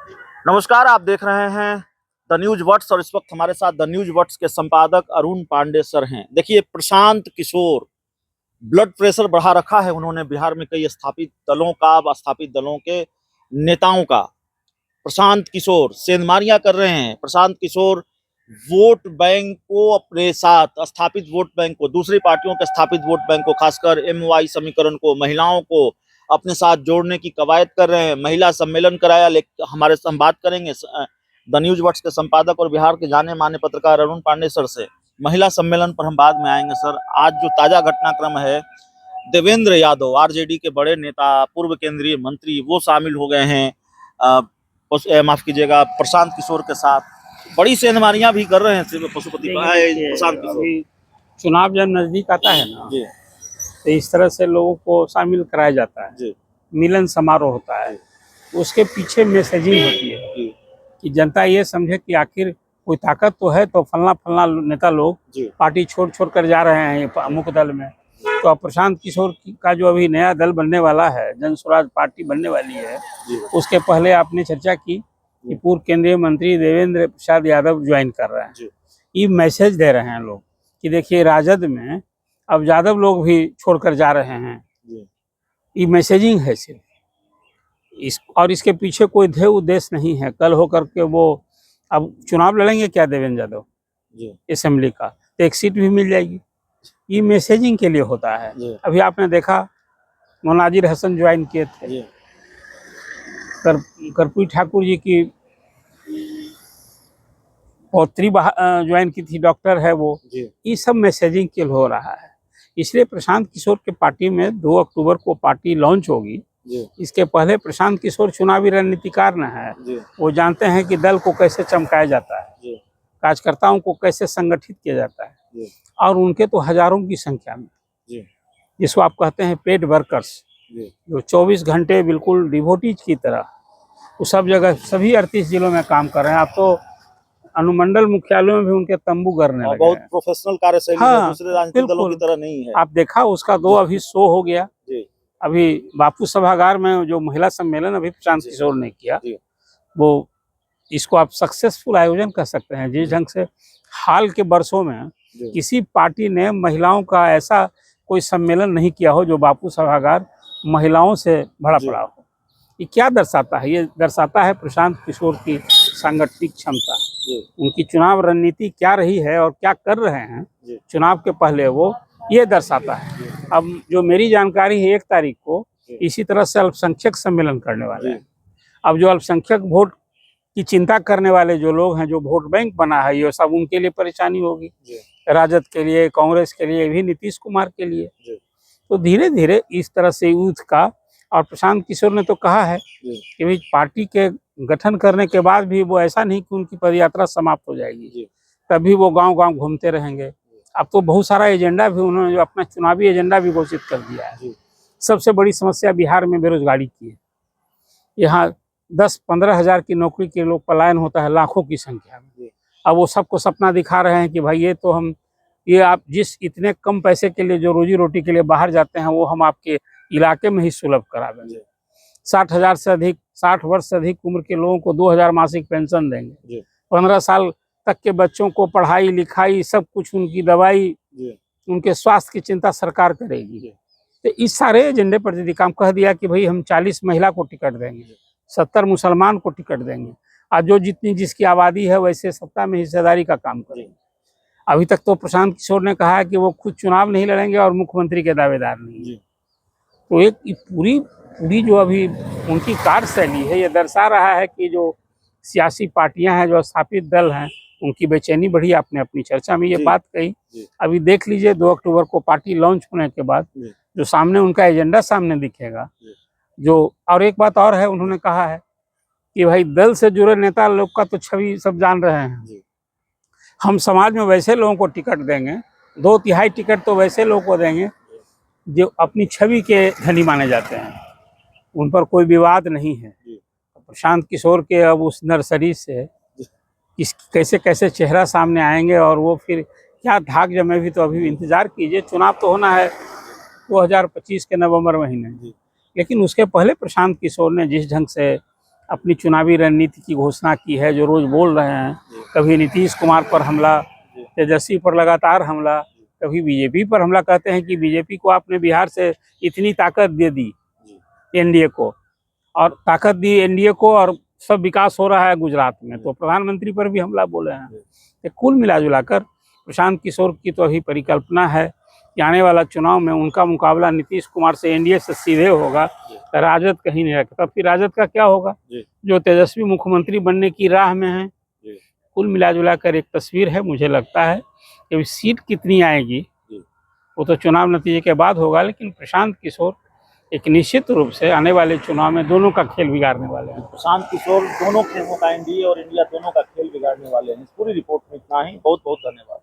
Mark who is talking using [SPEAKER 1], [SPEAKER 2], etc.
[SPEAKER 1] नमस्कार, आप देख रहे हैं द न्यूज वर्ड्स और इस वक्त हमारे साथ द न्यूज वर्ड्स के संपादक अरुण पांडे सर हैं। देखिए, प्रशांत किशोर ब्लड प्रेशर बढ़ा रखा है उन्होंने बिहार में कई स्थापित दलों के नेताओं का। प्रशांत किशोर सेंधमारियां कर रहे हैं। प्रशांत किशोर वोट बैंक को अपने साथ स्थापित वोट बैंक को, दूसरी पार्टियों के स्थापित वोट बैंक को, खासकर एमवाई समीकरण को, महिलाओं को अपने साथ जोड़ने की कवायद कर रहे हैं। महिला सम्मेलन कराया। हम बात करेंगे द न्यूज वर्ड्स के संपादक और बिहार के जाने माने पत्रकार अरुण पांडे सर से। महिला सम्मेलन पर हम बाद में आएंगे। सर, आज जो ताजा घटनाक्रम है, देवेंद्र यादव आरजेडी के बड़े नेता, पूर्व केंद्रीय मंत्री, वो शामिल हो गए हैं, माफ कीजिएगा, प्रशांत किशोर के साथ। बड़ी सेंधमारियां भी कर रहे हैं पशुपति प्रशांत किशोर।
[SPEAKER 2] चुनाव जब नजदीक आता है ना, तो इस तरह से लोगों को शामिल कराया जाता है। मिलन समारोह होता है, उसके पीछे मैसेजिंग होती है कि जनता ये समझे कि आखिर कोई ताकत तो है, तो फलना फलना नेता लोग पार्टी छोड़ छोड़ कर जा रहे हैं अमुक दल में। तो अब प्रशांत किशोर का जो अभी नया दल बनने वाला है, जन स्वराज पार्टी बनने वाली है, उसके पहले आपने चर्चा की कि पूर्व केंद्रीय मंत्री देवेंद्र प्रसाद यादव ज्वाइन कर रहे हैं। ये मैसेज दे रहे हैं लोग कि देखिए, राजद में अब यादव लोग भी छोड़कर जा रहे हैं। ये मैसेजिंग है सिर्फ और इसके पीछे कोई ध्येय उद्देश्य नहीं है। कल होकर के वो अब चुनाव लड़ेंगे क्या देवेंद्र यादव असेंबली का, तो एक सीट भी मिल जाएगी। ये मैसेजिंग के लिए होता है। अभी आपने देखा मोनाजिर हसन ज्वाइन किए थे, कर्पूरी ठाकुर जी की पौत्री ज्वाइन की थी, डॉक्टर है वो। ये सब मैसेजिंग के लिए हो रहा है। इसलिए प्रशांत किशोर के पार्टी में 2 अक्टूबर को पार्टी लॉन्च होगी। इसके पहले प्रशांत किशोर चुनावी रणनीतिकार न है। वो जानते हैं कि दल को कैसे चमकाया जाता है, कार्यकर्ताओं को कैसे संगठित किया जाता है, और उनके तो हजारों की संख्या में, जिसको आप कहते हैं पेड वर्कर्स, जो 24 घंटे बिल्कुल डिवोटीज की तरह वो सब जगह सभी 38 जिलों में काम कर रहे हैं। आप तो अनुमंडल मुख्यालयों में भी उनके तंबू करने लगे।
[SPEAKER 1] बहुत प्रोफेशनल कार्यशैली है, दूसरे राजनीतिक दलों की तरह नहीं है।
[SPEAKER 2] आप देखा उसका 2 अभी शो हो गया। अभी बापू सभागार में जो महिला सम्मेलन अभी प्रशांत किशोर ने किया, वो इसको आप सक्सेसफुल आयोजन कर सकते हैं। जिस ढंग से हाल के वर्षों में किसी पार्टी ने महिलाओं का ऐसा कोई सम्मेलन नहीं किया हो जो बापू सभागार महिलाओं से भरा पड़ा हो। ये क्या दर्शाता है? ये दर्शाता है प्रशांत किशोर की सांगठनिक क्षमता, उनकी चुनाव रणनीति क्या रही है और क्या कर रहे हैं चुनाव के पहले, वो ये दर्शाता है। अब जो मेरी जानकारी है, 1 तारीख को इसी तरह से अल्पसंख्यक सम्मेलन करने वाले हैं। अब जो अल्पसंख्यक वोट की चिंता करने वाले जो लोग हैं, जो वोट बैंक बना है, ये सब उनके लिए परेशानी होगी, राजद के लिए, कांग्रेस के लिए भी, नीतीश कुमार के लिए। तो धीरे धीरे इस तरह से यूथ का, और प्रशांत किशोर ने तो कहा है कि भाई पार्टी के गठन करने के बाद भी वो ऐसा नहीं कि उनकी पदयात्रा समाप्त हो जाएगी, तभी वो गांव गांव घूमते रहेंगे। अब तो बहुत सारा एजेंडा भी उन्होंने, जो अपना चुनावी एजेंडा भी घोषित कर दिया है। सबसे बड़ी समस्या बिहार में बेरोजगारी की है। यहाँ 10-15 हजार की नौकरी के लोग पलायन होता है लाखों की संख्या में। अब वो सबको सपना दिखा रहे हैं कि भाई ये आप जिस इतने कम पैसे के लिए जो रोजी रोटी के लिए बाहर जाते हैं, वो हम आपके इलाके में ही सुलभ करा देंगे। 60 वर्ष से अधिक उम्र के लोगों को 2000 मासिक पेंशन देंगे। 15 साल तक के बच्चों को पढ़ाई लिखाई सब कुछ, उनकी दवाई, उनके स्वास्थ्य की चिंता सरकार करेगी। तो इस सारे एजेंडे पर यदि काम कह दिया कि भाई हम 40 महिला को टिकट देंगे, 70 मुसलमान को टिकट देंगे, और जो जितनी जिसकी आबादी है वैसे सत्ता में हिस्सेदारी का काम करेंगे। अभी तक तो प्रशांत किशोर ने कहा है कि वो खुद चुनाव नहीं लड़ेंगे और मुख्यमंत्री के दावेदार नहीं है। तो एक पूरी जो अभी उनकी कार्यशैली है, ये दर्शा रहा है कि जो सियासी पार्टियां हैं, जो स्थापित दल हैं, उनकी बेचैनी बढ़ी। आपने अपनी चर्चा में ये बात कही। अभी देख लीजिए, 2 अक्टूबर को पार्टी लॉन्च होने के बाद जो सामने उनका एजेंडा सामने दिखेगा। जो और एक बात और है, उन्होंने कहा है कि भाई दल से जुड़े नेता लोग का तो छवि सब जान रहे हैं, हम समाज में वैसे लोगों को टिकट देंगे, 2/3 टिकट तो वैसे लोगों को देंगे जो अपनी छवि के धनी माने जाते हैं, उन पर कोई विवाद नहीं है। प्रशांत किशोर के अब उस नर्सरी से कैसे कैसे चेहरा सामने आएंगे, और वो फिर क्या धाक जमे, भी तो अभी इंतजार कीजिए। चुनाव तो होना है 2025 के नवंबर महीने, लेकिन उसके पहले प्रशांत किशोर ने जिस ढंग से अपनी चुनावी रणनीति की घोषणा की है, जो रोज बोल रहे हैं। कभी नीतीश कुमार पर हमला, तेजस्वी पर लगातार हमला, कभी बीजेपी पर हमला। कहते हैं कि बीजेपी को आपने बिहार से इतनी ताकत दे दी एनडीए को, और ताकत दी एनडीए को, और सब विकास हो रहा है गुजरात में, तो प्रधानमंत्री पर भी हमला बोले हैं। तो कुल मिला जुलाकर प्रशांत किशोर की तो अभी परिकल्पना है कि आने वाला चुनाव में उनका मुकाबला नीतीश कुमार से एनडीए से सीधे होगा, तो राजद कहीं नहीं रखता। फिर राजद का क्या होगा, जो तेजस्वी मुख्यमंत्री बनने की राह में है। कुल मिला जुलाकर एक तस्वीर है। मुझे लगता है कि सीट कितनी आएगी वो तो चुनाव नतीजे के बाद होगा, लेकिन प्रशांत किशोर एक निश्चित रूप से आने वाले चुनाव में दोनों का खेल बिगाड़ने वाले हैं।
[SPEAKER 1] प्रशांत किशोर दोनों खेमों का, एनडीए और इंडिया दोनों का खेल बिगाड़ने वाले हैं। इस पूरी रिपोर्ट में इतना ही। बहुत बहुत धन्यवाद।